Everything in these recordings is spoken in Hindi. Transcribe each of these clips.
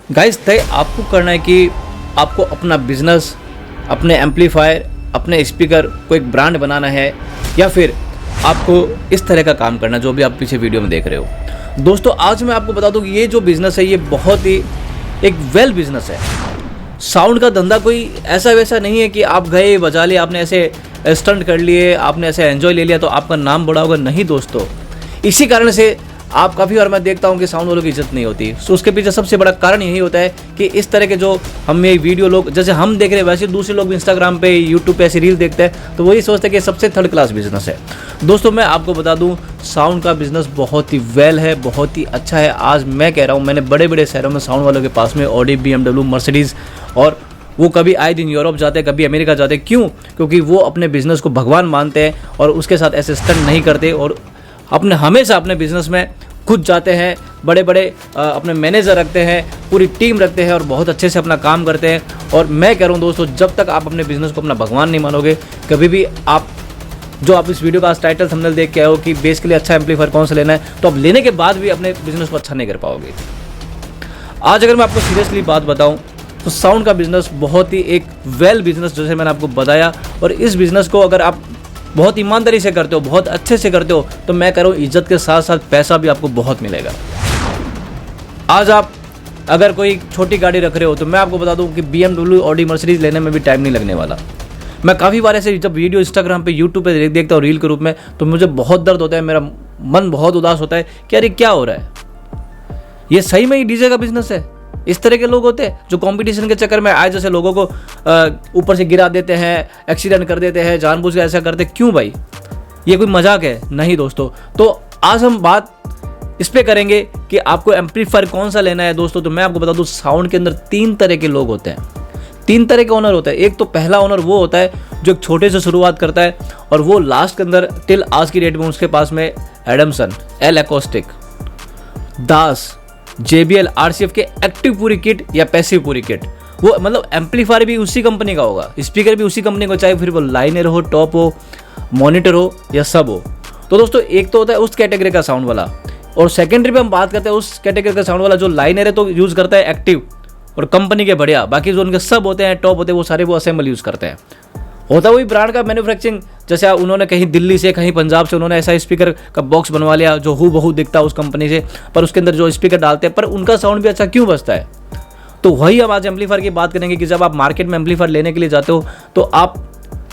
गाइस तय आपको करना है कि आपको अपना बिजनेस, अपने एम्पलीफायर, अपने स्पीकर को एक ब्रांड बनाना है या फिर आपको इस तरह का काम करना है जो भी आप पीछे वीडियो में देख रहे हो। दोस्तों आज मैं आपको बता दूं कि ये जो बिज़नेस है ये बहुत ही एक वेल बिज़नेस है। साउंड का धंधा कोई ऐसा वैसा नहीं है कि आप गए बजा लिए, आपने ऐसे स्टंट कर लिए, आपने ऐसे एंजॉय ले लिया तो आपका नाम बड़ा होगा। नहीं दोस्तों, इसी कारण से आप काफ़ी बार मैं देखता हूँ कि साउंड वालों की इज्जत नहीं होती। तो उसके पीछे सबसे बड़ा कारण यही होता है कि इस तरह के जो हम ये वीडियो लोग जैसे हम देख रहे हैं वैसे दूसरे लोग भी इंस्टाग्राम पे, यूट्यूब पे ऐसी रील देखते हैं तो वही सोचते हैं कि सबसे थर्ड क्लास बिजनेस है। दोस्तों मैं आपको बता दूं साउंड का बिजनेस बहुत ही वेल है, बहुत ही अच्छा है। आज मैं कह रहा हूँ, मैंने बड़े बड़े शहरों में साउंड वालों के पास में ऑडी, BMW, मर्सिडीज़, और वो कभी आए दिन यूरोप जाते हैं, कभी अमेरिका जाते हैं। क्यों? क्योंकि वो अपने बिजनेस को भगवान मानते हैं और उसके साथ ऐसे स्टंट नहीं करते और हमेशा अपने बिजनेस में खुद जाते हैं। बड़े बड़े अपने मैनेजर रखते हैं, पूरी टीम रखते हैं और बहुत अच्छे से अपना काम करते हैं। और मैं कह रहा हूँ दोस्तों, जब तक आप अपने बिजनेस को अपना भगवान नहीं मानोगे, कभी भी आप इस वीडियो का टाइटल थंबनेल देख के आए हो कि बेस के लिए अच्छा एम्पलीफायर कौन सा लेना है, तो आप लेने के बाद भी अपने बिजनेस को अच्छा नहीं कर पाओगे। आज अगर मैं आपको सीरियसली बात बताऊँ तो साउंड का बिजनेस बहुत ही एक वेल बिजनेस जैसे मैंने आपको बताया, और इस बिजनेस को अगर आप बहुत ईमानदारी से करते हो, बहुत अच्छे से करते हो, तो मैं कह रहा हूँ इज्जत के साथ साथ पैसा भी आपको बहुत मिलेगा। आज आप अगर कोई छोटी गाड़ी रख रहे हो तो मैं आपको बता दूं कि BMW, ऑडी, मर्सिडीज लेने में भी टाइम नहीं लगने वाला। मैं काफ़ी बार ऐसे जब वीडियो इंस्टाग्राम पे, यूट्यूब पे देखता हूँ रील के रूप में, तो मुझे बहुत दर्द होता है, मेरा मन बहुत उदास होता है कि अरे क्या हो रहा है, ये सही में ही डीजे का बिजनेस है? इस तरह के लोग होते हैं जो कंपटीशन के चक्कर में आए जैसे लोगों को ऊपर से गिरा देते हैं, एक्सीडेंट कर देते हैं, जानबूझ के ऐसा करते हैं। क्यों भाई, ये कोई मजाक है? नहीं दोस्तों। तो आज हम बात इस पे करेंगे कि आपको एम्पलीफायर कौन सा लेना है। दोस्तों तो मैं आपको बता दूं साउंड के अंदर 3 तरह के लोग होते हैं, 3 तरह के ओनर होते हैं। एक तो पहला ओनर वो होता है जो एक छोटे से शुरुआत करता है और वो लास्ट के अंदर टिल आज की डेट में उसके पास में एडमसन, एल एकॉस्टिक, दास, JBL, RCF के एक्टिव पूरी किट या पैसिव पूरी किट, वो मतलब एम्पलीफायर भी उसी कंपनी का होगा, स्पीकर भी उसी कंपनी का, चाहे फिर वो लाइनर हो, टॉप हो, मॉनिटर हो या सब हो। तो दोस्तों एक तो होता है उस कैटेगरी का साउंड वाला, और सेकेंडरी पे हम बात करते हैं उस कैटेगरी का साउंड वाला जो लाइनर है तो यूज़ करता है एक्टिव और कंपनी के बढ़िया, बाकी जो उनके सब होते हैं टॉप होते हैं वो सारे वो असेंबल यूज़ करते हैं। होता वही ब्रांड का मैन्युफैक्चरिंग, जैसे उन्होंने कहीं दिल्ली से, कहीं पंजाब से उन्होंने ऐसा स्पीकर का बॉक्स बनवा लिया जो हूबहू दिखता है उस कंपनी से, पर उसके अंदर जो स्पीकर डालते हैं पर उनका साउंड भी अच्छा क्यों बजता है। तो वही हम आज एम्पलीफायर की बात करेंगे कि जब आप मार्केट में एम्पलीफायर लेने के लिए जाते हो तो आप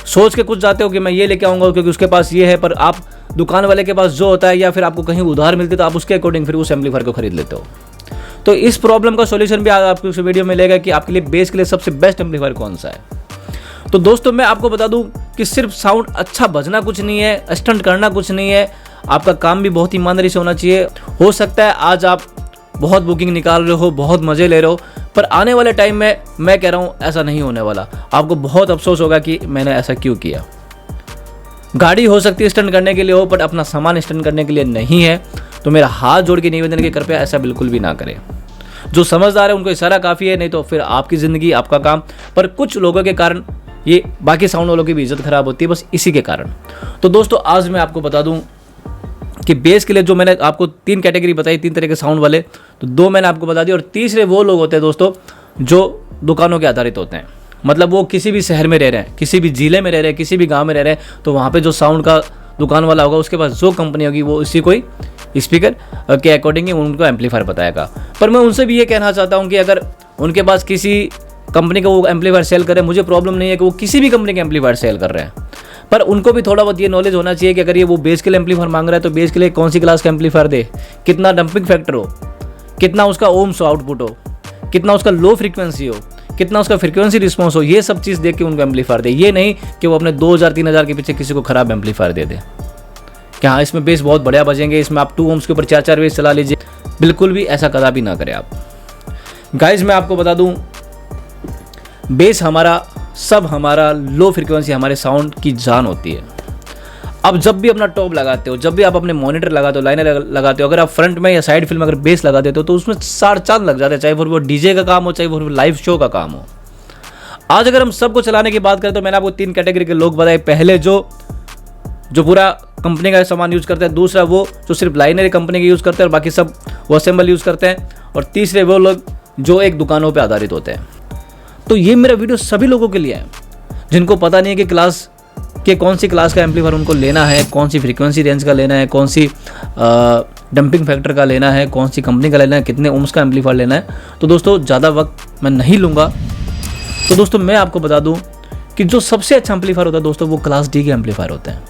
सोच के कुछ जाते हो कि मैं ये लेके आऊँगा क्योंकि उसके पास ये है, पर आप दुकान वाले के पास जो होता है या फिर आपको कहीं उधार मिलती है तो आप उसके अकॉर्डिंग फिर उस एम्पलीफायर को खरीद लेते हो। तो इस प्रॉब्लम का सोल्यूशन भी आज आपको इस वीडियो में मिलेगा कि आपके लिए बेस के लिए सबसे बेस्ट एम्पलीफायर कौन सा है। तो दोस्तों मैं आपको बता दूं कि सिर्फ साउंड अच्छा बजना कुछ नहीं है, स्टंट करना कुछ नहीं है, आपका काम भी बहुत ईमानदारी से होना चाहिए। हो सकता है आज आप बहुत बुकिंग निकाल रहे हो, बहुत मज़े ले रहे हो, पर आने वाले टाइम में मैं कह रहा हूँ ऐसा नहीं होने वाला। आपको बहुत अफसोस होगा कि मैंने ऐसा क्यों किया। गाड़ी हो सकती है स्टंट करने के लिए हो, पर अपना सामान स्टंट करने के लिए नहीं है। तो मेरा हाथ जोड़ के निवेदन है कि कृपया ऐसा बिल्कुल भी ना करें। जो समझदार है उनको इशारा काफ़ी है, नहीं तो फिर आपकी ज़िंदगी, आपका काम। पर कुछ लोगों के कारण ये बाकी साउंड वालों की भी इज्जत खराब होती है, बस इसी के कारण। तो दोस्तों आज मैं आपको बता दूं कि बेस के लिए जो मैंने आपको 3 कैटेगरी बताई, 3 तरह के साउंड वाले, तो 2 मैंने आपको बता दी, और तीसरे वो लोग होते हैं दोस्तों जो दुकानों के आधारित होते हैं। मतलब वो किसी भी शहर में रह रहे हैं, किसी भी ज़िले में रह रहे हैं, किसी भी गाँव में रह रहे हैं, तो वहाँ पर जो साउंड का दुकान वाला होगा उसके पास जो कंपनी होगी वो इसी कोई स्पीकर के अकॉर्डिंग ही उनको एम्पलीफायर बताएगा। पर मैं उनसे भी ये कहना चाहता हूँ कि अगर उनके पास किसी कंपनी का वो एम्पलीफायर सेल करे, मुझे प्रॉब्लम नहीं है कि वो किसी भी कंपनी के एम्पलीफायर सेल कर रहे हैं, पर उनको भी थोड़ा बहुत ये नॉलेज होना चाहिए कि अगर ये वो बेस के लिए एम्पलीफायर मांग रहा है तो बेस के लिए कौन सी क्लास का एम्पलीफायर दे, कितना डंपिंग फैक्टर हो, कितना उसका ओम्स आउटपुट हो, कितना उसका लो फ्रीक्वेंसी हो, कितना उसका फ्रीक्वेंसी रिस्पॉन्स हो, ये सब चीज़ देख के उनको एम्पलीफायर दे। ये नहीं कि वो अपने 2000-3000 के पीछे किसी को खराब एम्पलीफायर दे दे कि हाँ इसमें बेस बहुत बढ़िया बजेंगे, इसमें आप 2 ओम्स के ऊपर 4 बेस चला लीजिए। बिल्कुल भी ऐसा कदापि ना करें आप। गाइज मैं आपको बता दूँ बेस हमारा लो फ्रीक्वेंसी हमारे साउंड की जान होती है। अब जब भी अपना टॉप लगाते हो, जब भी आप अपने मॉनिटर लगाते हो, लाइनर लगाते हो, अगर आप फ्रंट में या साइड फिल्म अगर बेस लगा देते हो तो उसमें 4 चांद लग जाते हैं, चाहे वो डीजे का काम हो, चाहे वो लाइव शो का काम हो। आज अगर हम सबको चलाने की बात करें तो मैंने आपको 3 कैटेगरी के लोग बताए। पहले जो पूरा कंपनी का सामान यूज़ करते हैं, दूसरा वो जो सिर्फ लाइनर कंपनी का यूज़ करते हैं और बाकी सब वो असेंबल यूज़ करते हैं, और तीसरे वो लोग जो एक दुकानों पे आधारित होते हैं। तो ये मेरा वीडियो सभी लोगों के लिए है जिनको पता नहीं है कि कौन सी क्लास का एम्पलीफायर उनको लेना है, कौन सी फ्रीक्वेंसी रेंज का लेना है, कौन सी डंपिंग फैक्टर का लेना है, कौन सी कंपनी का लेना है, कितने ओम्स का एम्पलीफायर लेना है। तो दोस्तों ज़्यादा वक्त मैं नहीं लूँगा। तो दोस्तों मैं आपको बता दूँ कि जो सबसे अच्छा एम्पलीफायर होता है दोस्तों वो क्लास डी के एम्पलीफायर होते हैं,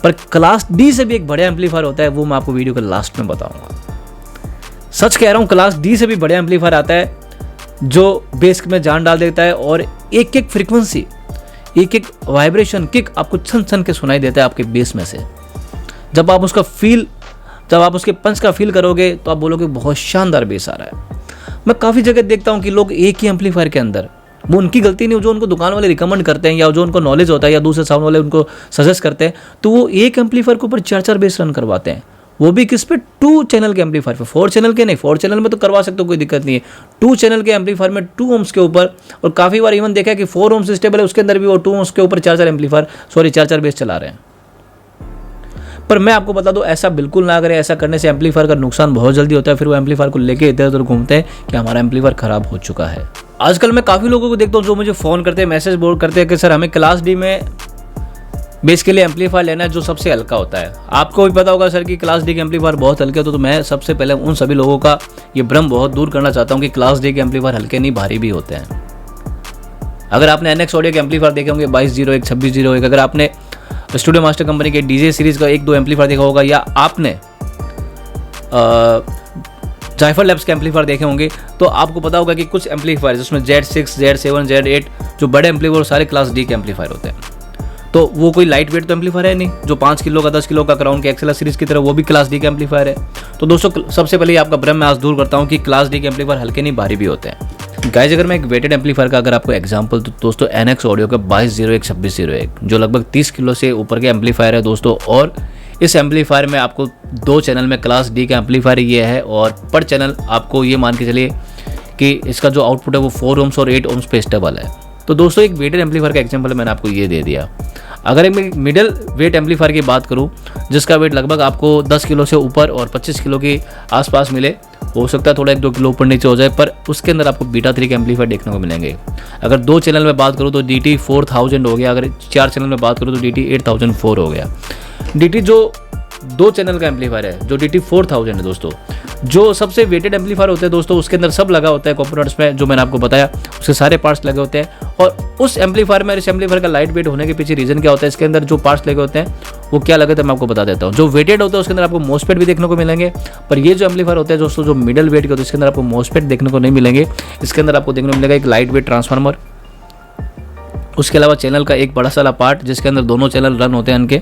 पर क्लास डी से भी एक बढ़िया एम्पलीफायर होता है, वो मैं आपको वीडियो के लास्ट में बताऊँगा। सच कह रहा हूँ, क्लास डी से भी बढ़िया एम्पलीफायर आता है जो बेस में जान डाल देता है और एक एक फ्रीक्वेंसी, एक एक वाइब्रेशन किक आपको छन छन के सुनाई देता है आपके बेस में से। जब आप उसके पंच का फील करोगे तो आप बोलोगे बहुत शानदार बेस आ रहा है। मैं काफ़ी जगह देखता हूँ कि लोग एक ही एम्पलीफायर के अंदर, वो उनकी गलती नहीं, जो उनको दुकान वाले रिकमेंड करते हैं या जो उनको नॉलेज होता है या दूसरे साउंड वाले उनको सजेस्ट करते हैं, तो वो एक एम्पलीफायर के ऊपर 4-4 बेस रन करवाते हैं। वो भी किस पे? 2 चैनल के एम्पलीफायर पे। 4 चैनल के नहीं, 4 चैनल में तो करवा सकते हो, कोई दिक्कत नहीं है। 2 चैनल के एम्पलीफायर में 2 ओम्स के ऊपर, और काफ़ी बार इवन देखा है कि 4 ओम्स स्टेबल है उसके अंदर भी वो 2 ओम्स के ऊपर 4-4 बेस चला रहे हैं। पर मैं आपको बता दूं, ऐसा बिल्कुल ना करें। ऐसा करने से एम्पलीफायर का नुकसान बहुत जल्दी होता है। फिर वो एम्पलीफायर को लेके इधर उधर घूमते हैं कि हमारा एम्पलीफायर खराब हो चुका है। आजकल मैं काफ़ी लोगों को देखता हूँ जो मुझे फ़ोन करते हैं, मैसेज बोर्ड करते हैं कि सर हमें क्लास डी में बेस के लिए एम्पलीफायर लेना है जो सबसे हल्का होता है। आपको भी पता होगा सर कि क्लास डी के एम्पलीफायर बहुत हल्के होते हैं। तो मैं सबसे पहले उन सभी लोगों का ये भ्रम बहुत दूर करना चाहता हूँ कि क्लास डी के एम्पलीफायर हल्के नहीं, भारी भी होते हैं। अगर आपने NX ऑडियो के एम्पलीफायर देखे होंगे 2201, 2601, अगर आपने स्टूडियो मास्टर कंपनी के डीजे सीरीज का 1-2 एम्पलीफायर देखा होगा, या आपने जायफल लैब्स के एम्पलीफायर देखे होंगे, तो आपको पता होगा कि कुछ एम्पलीफायर जिसमें Z6, Z7, Z8 जो बड़े एम्पलीफायर सारे क्लास डी के एम्पलीफायर होते हैं। तो वो कोई लाइट वेट तो एम्पलीफायर है नहीं, जो 5 किलो का 10 किलो का क्राउन के एक्सेलर सीरीज की तरह वो भी क्लास डी के एम्पलीफायर है। तो दोस्तों सबसे पहले आपका भ्रम मैं आज दूर करता हूँ कि क्लास डी के एम्पलीफायर हल्के नहीं, भारी भी होते हैं। गाइस, अगर मैं एक वेटेड एम्पलीफायर का अगर आपको एग्जांपल तो दोस्तों NX ऑडियो का 2201, 2601 जो लगभग 30 किलो से ऊपर के एम्पलीफायर है दोस्तों। और इस एम्पलीफायर में आपको 2 चैनल में क्लास डी का एम्पलीफायर ये है, और पर चैनल आपको ये मान के चलिए कि इसका जो आउटपुट है वो 4 ओम्स और 8 ओम्स पे स्टेबल है। तो दोस्तों एक वेटेड एम्पलीफायर का एग्जांपल मैंने आपको ये दे दिया। अगर एक मिडिल वेट एम्पलीफायर की बात करूं जिसका वेट लगभग आपको 10 किलो से ऊपर और 25 किलो के आसपास मिले, हो सकता है थोड़ा 1-2 किलो ऊपर नीचे हो जाए, पर उसके अंदर आपको बीटा 3 के एम्पलीफायर देखने को मिलेंगे। अगर 2 चैनल में बात करूं तो DT 4000 हो गया, अगर 4 चैनल में बात करूं तो DT 8004 हो गया। DT जो 2 चैनल का एम्पलीफायर है, जो DT 4000 है दोस्तों, जो सबसे वेटेड एम्पलीफायर होते हैं दोस्तों, उसके अंदर सब लगा होता है कंपोनेंट्स में, जो मैंने आपको बताया उसके सारे पार्ट्स लगे होते हैं। और उस एम्पलीफायर में, इस एम्पलीफायर का लाइट वेट होने के पीछे रीजन क्या होता है, इसके अंदर जो पार्ट्स लगे होते हैं वो क्या लगे थे मैं आपको बता देता हूँ। जो वेटेड होता है उसके अंदर आपको मोस्फेट भी देखने को मिलेंगे, पर ये जो एम्पलीफायर होते हैं दोस्तों जो मिडिल वेट के होते हैं इसके अंदर आपको मोस्फेट देखने को नहीं मिलेंगे। इसके अंदर आपको देखने को मिलेगा एक लाइट वेट ट्रांसफार्मर, उसके अलावा चैनल का एक बड़ा सारा पार्ट जिसके अंदर दोनों चैनल रन होते हैं इनके,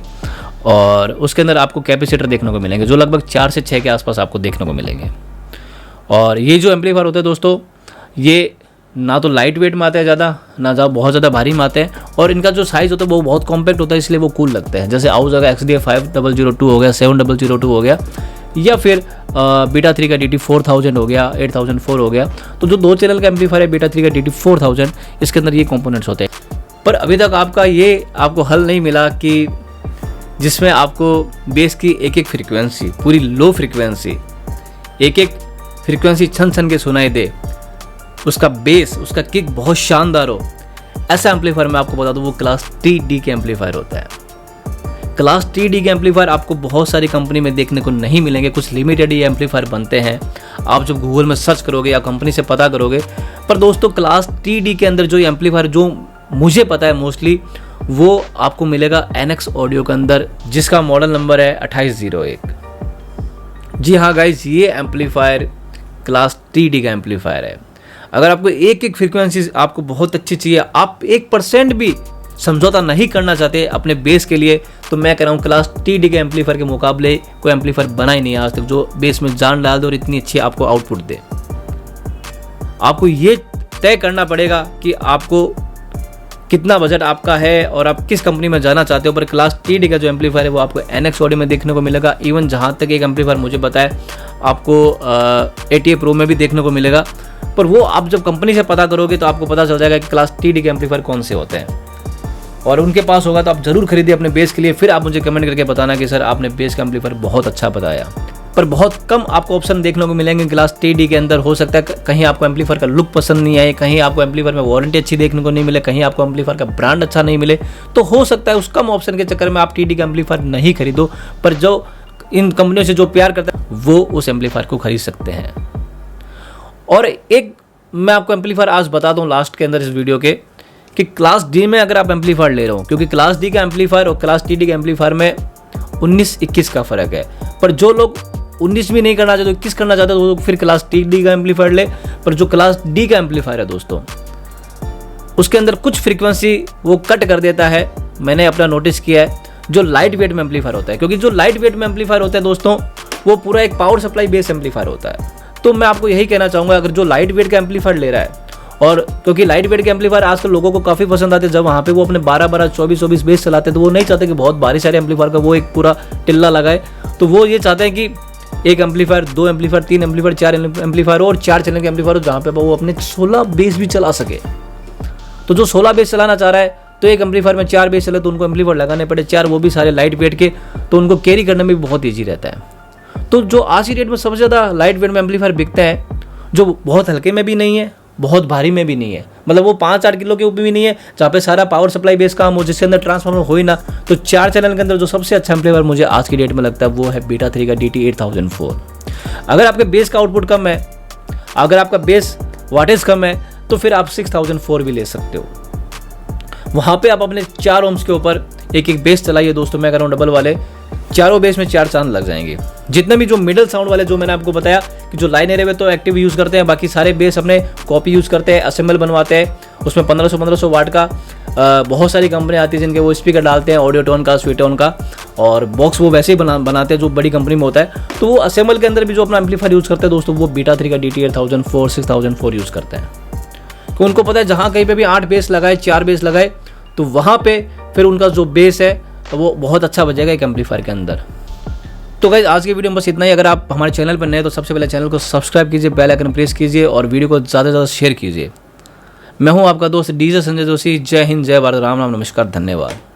और उसके अंदर आपको कैपेसिटर देखने को मिलेंगे जो लगभग 4 से 6 के आसपास आपको देखने को मिलेंगे। और ये जो एम्पलीफायर होते हैं दोस्तों, ये ना तो लाइट वेट में आते हैं ज़्यादा, ना बहुत ज़्यादा भारी में आते हैं, और इनका जो साइज़ होता है वो बहुत कॉम्पैक्ट होता है, इसलिए वो कूल लगते हैं। जैसे आउज का XDA 5002 हो गया, 7002 हो गया, या फिर बीटा 3 का DT 4000 हो गया, 8004 हो गया। तो जो 2 चैनल का एम्पलीफायर है बीटा 3 का DT 4000, इसके अंदर ये कंपोनेंट्स होते हैं। पर अभी तक आपको हल नहीं मिला कि जिसमें आपको बेस की एक एक फ्रीक्वेंसी, पूरी लो फ्रीक्वेंसी, एक फ्रीक्वेंसी छन छन के सुनाई दे, उसका बेस, उसका किक बहुत शानदार हो। ऐसा एम्पलीफायर मैं आपको बता दूं वो क्लास TD के एम्पलीफायर होता है। क्लास TD के एम्पलीफायर आपको बहुत सारी कंपनी में देखने को नहीं मिलेंगे, कुछ लिमिटेड ये एम्पलीफायर बनते हैं। आप जब गूगल में सर्च करोगे या कंपनी से पता करोगे, पर दोस्तों क्लास TD के अंदर जो एम्पलीफायर जो मुझे पता है मोस्टली वो आपको मिलेगा NX ऑडियो के अंदर, जिसका मॉडल नंबर है 2801। जी हाँ गाइज, ये एम्पलीफायर क्लास TD का एम्पलीफायर है। अगर आपको एक एक फ्रीक्वेंसी आपको बहुत अच्छी चाहिए, आप 1% भी समझौता नहीं करना चाहते अपने बेस के लिए, तो मैं कह रहा हूँ क्लास TD के एम्पलीफायर के मुकाबले कोई एम्पलीफायर बना ही नहीं आज तक जो बेस में जान डाल दे और इतनी अच्छी आपको आउटपुट दे। आपको ये तय करना पड़ेगा कि आपको कितना बजट आपका है और आप किस कंपनी में जाना चाहते हो। पर क्लास TD का जो एम्पलीफायर है वो आपको NX ऑडियो में देखने को मिलेगा। इवन जहाँ तक एक एम्पलीफायर मुझे पता है आपको ATA Pro में भी देखने को मिलेगा, पर वो आप जब कंपनी से पता करोगे तो आपको पता चल जाएगा कि क्लास TD के एम्पलीफायर कौन से होते हैं, और उनके पास होगा तो आप जरूर खरीदिए अपने बेस के लिए। फिर आप मुझे कमेंट करके बताना कि सर आपने बेस का एम्पलीफायर बहुत अच्छा बताया। पर बहुत कम आपको ऑप्शन देखने को मिलेंगे क्लास टी के अंदर। हो सकता है कहीं आपको एम्पलीफायर का लुक पसंद नहीं आए, कहीं आपको एम्पलीफायर में वारंटी अच्छी देखने को नहीं मिले, कहीं आपको एम्पलीफायर का ब्रांड अच्छा नहीं मिले, तो हो सकता है उस कम ऑप्शन के चक्कर में आप टी का एम्पलीफायर नहीं खरीदो। पर जो इन कंपनियों से जो प्यार करता है वो उस एम्पलीफायर को खरीद सकते हैं। और एक मैं आपको एम्पलीफायर आज बता दूं लास्ट के अंदर इस वीडियो के, कि क्लास डी में अगर आप एम्पलीफायर ले रहे हो, क्योंकि क्लास डी का एम्पलीफायर और क्लास टी के एम्पलीफायर में 19-21 का फ़र्क है। पर जो लोग 19 भी नहीं करना चाहते, 21 करना चाहते, तो वो फिर क्लास टी का एम्पलीफायर ले। पर जो क्लास डी का एम्पलीफायर है दोस्तों, उसके अंदर कुछ फ्रीक्वेंसी वो कट कर देता है, मैंने अपना नोटिस किया है, जो लाइट वेट में एम्पलीफायर होता है। क्योंकि जो लाइट वेट में एम्पलीफायर होता है दोस्तों, वो पूरा एक पावर सप्लाई बेस एम्पलीफायर होता है। तो मैं आपको यही कहना चाहूँगा, अगर जो लाइट वेट का एम्पलीफायर ले रहा है, और क्योंकि लाइट वेट के एम्पलीफायर आजकल लोगों को काफ़ी पसंद आते हैं, जब वहाँ पे वो अपने 12-12, 24-24 बेस चलाते हैं, तो वो नहीं चाहते कि बहुत भारी सारे एम्पलीफायर का वो एक पूरा टिल्ला लगाए। तो वो ये चाहते हैं कि एक एम्पलीफायर, 2 एम्पलीफायर, 3 एम्पलीफायर, 4 एम्पलीफायर और 4 चैनल के एम्पलीफायर हो, जहाँ पे वो अपने 16 बेस भी चला सके। तो जो 16 बेस चलाना चाह रहा है, तो एक एम्पलीफायर में 4 बेस चले तो उनको एम्पलीफायर लगाने पड़े 4, वो भी सारे लाइट वेट के, तो उनको कैरी करने में भी बहुत ईजी रहता है। तो जो आज की डेट में सबसे ज़्यादा लाइट वेट में एम्पलीफायर बिकता है, जो बहुत हल्के में भी नहीं है, बहुत भारी में भी नहीं है, मतलब वो 5-8 किलो के ऊपर भी नहीं है, जहाँ पे सारा पावर सप्लाई बेस काम हो, जिसके अंदर ट्रांसफार्मर हो ही ना। तो 4 चैनल के अंदर जो सबसे अच्छा एम्पलीफायर मुझे आज की डेट में लगता है वो है बीटा 3 का DT 8004। अगर आपके बेस का आउटपुट कम है, अगर आपका बेस वाटेज कम है, तो फिर आप 6004 भी ले सकते हो। वहाँ पे आप अपने 4 ओम्स के ऊपर एक बेस चलाइए दोस्तों। मैं कह रहा हूँ डबल वाले, चारों बेस में 4 चांद लग जाएंगे। जितने भी जो मिडल साउंड वाले, जो मैंने आपको बताया कि जो लाइन एरे में तो एक्टिव यूज़ करते हैं, बाकी सारे बेस अपने कॉपी यूज़ करते हैं, असेंबल बनवाते हैं, उसमें 1500 वाट का बहुत सारी कंपनियाँ आती है जिनके वो स्पीकर डालते हैं, ऑडियोटोन का, स्वीटोन का, और बॉक्स वो वैसे ही बनाते हैं जो बड़ी कंपनी में होता है। तो वो असेंबल के अंदर भी जो अपना एम्पलीफायर यूज़ करते हैं दोस्तों, वो बीटा 3 का DT 8004, 6004 यूज़ करते हैं। तो उनको पता है जहाँ कहीं पे भी 8 बेस लगाए, 4 बेस लगाए, तो वहाँ पे फिर उनका जो बेस है तो वो बहुत अच्छा बजेगा एक एम्पलीफायर के अंदर। तो गाइस आज की वीडियो में बस इतना ही। अगर आप हमारे चैनल पर नए तो सबसे पहले चैनल को सब्सक्राइब कीजिए, बेल आइकन प्रेस कीजिए और वीडियो को ज़्यादा से ज़्यादा शेयर कीजिए। मैं हूँ आपका दोस्त DJ संजय जोशी। जय हिंद, जय भारत, राम राम, नमस्कार, धन्यवाद।